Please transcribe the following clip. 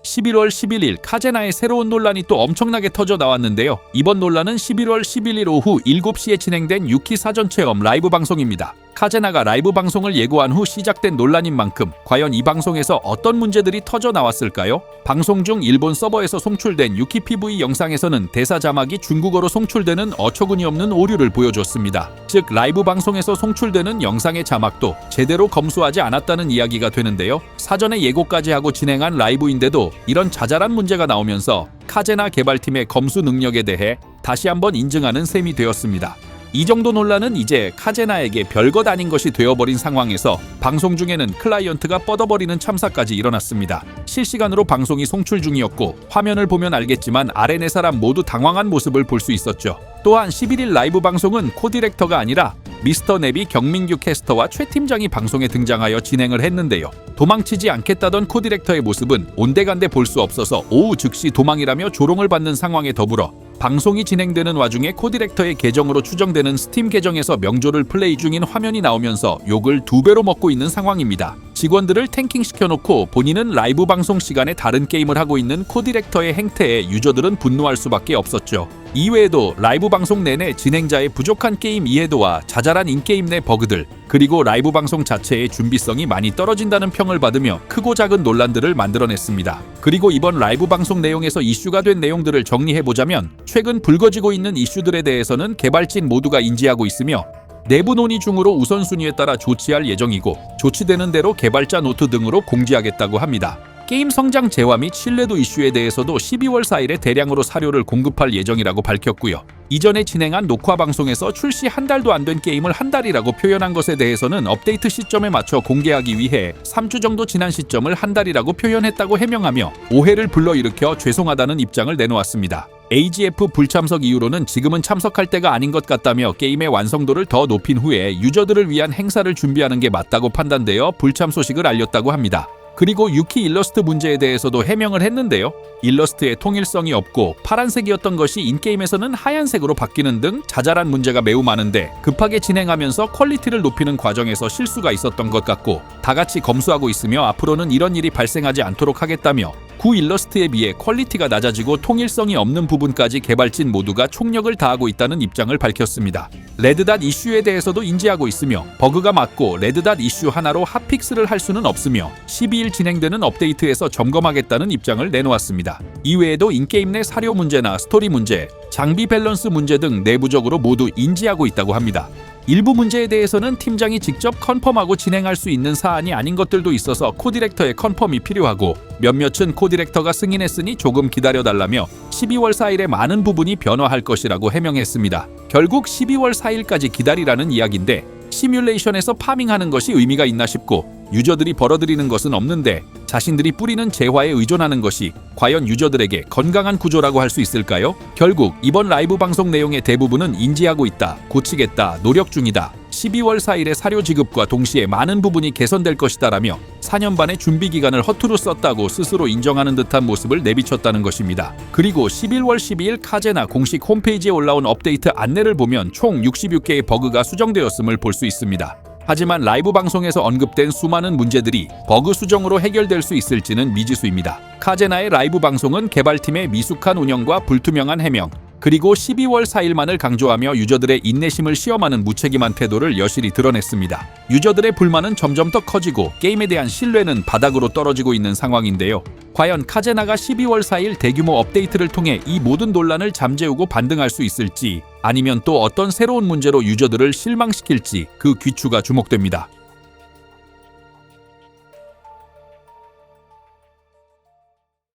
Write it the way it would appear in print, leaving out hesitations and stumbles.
11월 11일 카제나의 새로운 논란이 또 엄청나게 터져 나왔는데요. 이번 논란은 11월 11일 오후 7시에 진행된 유키 사전 체험 라이브 방송입니다. 카제나가 라이브 방송을 예고한 후 시작된 논란인 만큼 과연 이 방송에서 어떤 문제들이 터져 나왔을까요? 방송 중 일본 서버에서 송출된 유키 PV 영상에서는 대사 자막이 중국어로 송출되는 어처구니 없는 오류를 보여줬습니다. 즉 라이브 방송에서 송출되는 영상의 자막도 제대로 검수하지 않았다는 이야기가 되는데요. 사전에 예고까지 하고 진행한 라이브인데도 이런 자잘한 문제가 나오면서 카제나 개발팀의 검수 능력에 대해 다시 한번 인증하는 셈이 되었습니다. 이 정도 논란은 이제 카제나에게 별것 아닌 것이 되어버린 상황에서 방송 중에는 클라이언트가 뻗어버리는 참사까지 일어났습니다. 실시간으로 방송이 송출 중이었고 화면을 보면 알겠지만 아래 네 사람 모두 당황한 모습을 볼 수 있었죠. 또한 11일 라이브 방송은 코디렉터가 아니라 미스터 네비 경민규 캐스터와 최 팀장이 방송에 등장하여 진행을 했는데요. 도망치지 않겠다던 코디렉터의 모습은 온데간데 볼 수 없어서 오후 즉시 도망이라며 조롱을 받는 상황에 더불어 방송이 진행되는 와중에 코디렉터의 계정으로 추정되는 스팀 계정에서 명조를 플레이 중인 화면이 나오면서 욕을 2배로 먹고 있는 상황입니다. 직원들을 탱킹 시켜놓고 본인은 라이브 방송 시간에 다른 게임을 하고 있는 코디렉터의 행태에 유저들은 분노할 수밖에 없었죠. 이외에도 라이브 방송 내내 진행자의 부족한 게임 이해도와 자잘한 인게임 내 버그들, 그리고 라이브 방송 자체의 준비성이 많이 떨어진다는 평을 받으며 크고 작은 논란들을 만들어냈습니다. 그리고 이번 라이브 방송 내용에서 이슈가 된 내용들을 정리해보자면 최근 불거지고 있는 이슈들에 대해서는 개발진 모두가 인지하고 있으며 내부 논의 중으로 우선순위에 따라 조치할 예정이고 조치되는 대로 개발자 노트 등으로 공지하겠다고 합니다. 게임 성장 재화 및 신뢰도 이슈에 대해서도 12월 4일에 대량으로 사료를 공급할 예정이라고 밝혔고요. 이전에 진행한 녹화 방송에서 출시 한 달도 안 된 게임을 한 달이라고 표현한 것에 대해서는 업데이트 시점에 맞춰 공개하기 위해 3주 정도 지난 시점을 한 달이라고 표현했다고 해명하며 오해를 불러일으켜 죄송하다는 입장을 내놓았습니다. AGF 불참석 이유로는 지금은 참석할 때가 아닌 것 같다며 게임의 완성도를 더 높인 후에 유저들을 위한 행사를 준비하는 게 맞다고 판단되어 불참 소식을 알렸다고 합니다. 그리고 유키 일러스트 문제에 대해서도 해명을 했는데요. 일러스트의 통일성이 없고 파란색이었던 것이 인게임에서는 하얀색으로 바뀌는 등 자잘한 문제가 매우 많은데 급하게 진행하면서 퀄리티를 높이는 과정에서 실수가 있었던 것 같고 다 같이 검수하고 있으며 앞으로는 이런 일이 발생하지 않도록 하겠다며 구 일러스트에 비해 퀄리티가 낮아지고 통일성이 없는 부분까지 개발진 모두가 총력을 다하고 있다는 입장을 밝혔습니다. 레드닷 이슈에 대해서도 인지하고 있으며 버그가 많고 레드닷 이슈 하나로 핫픽스를 할 수는 없으며 12일 진행되는 업데이트에서 점검하겠다는 입장을 내놓았습니다. 이외에도 인게임 내 사료 문제나 스토리 문제, 장비 밸런스 문제 등 내부적으로 모두 인지하고 있다고 합니다. 일부 문제에 대해서는 팀장이 직접 컨펌하고 진행할 수 있는 사안이 아닌 것들도 있어서 코디렉터의 컨펌이 필요하고 몇몇은 코디렉터가 승인했으니 조금 기다려달라며 12월 4일에 많은 부분이 변화할 것이라고 해명했습니다. 결국 12월 4일까지 기다리라는 이야기인데 시뮬레이션에서 파밍하는 것이 의미가 있나 싶고 유저들이 벌어들이는 것은 없는데 자신들이 뿌리는 재화에 의존하는 것이 과연 유저들에게 건강한 구조라고 할 수 있을까요? 결국 이번 라이브 방송 내용의 대부분은 인지하고 있다, 고치겠다, 노력 중이다, 12월 4일의 사료 지급과 동시에 많은 부분이 개선될 것이다라며 4년 반의 준비 기간을 허투루 썼다고 스스로 인정하는 듯한 모습을 내비쳤다는 것입니다. 그리고 11월 12일 카제나 공식 홈페이지에 올라온 업데이트 안내를 보면 총 66개의 버그가 수정되었음을 볼 수 있습니다. 하지만 라이브 방송에서 언급된 수많은 문제들이 버그 수정으로 해결될 수 있을지는 미지수입니다. 카제나의 라이브 방송은 개발팀의 미숙한 운영과 불투명한 해명, 그리고 12월 4일만을 강조하며 유저들의 인내심을 시험하는 무책임한 태도를 여실히 드러냈습니다. 유저들의 불만은 점점 더 커지고 게임에 대한 신뢰는 바닥으로 떨어지고 있는 상황인데요. 과연 카제나가 12월 4일 대규모 업데이트를 통해 이 모든 논란을 잠재우고 반등할 수 있을지 아니면 또 어떤 새로운 문제로 유저들을 실망시킬지 그 귀추가 주목됩니다.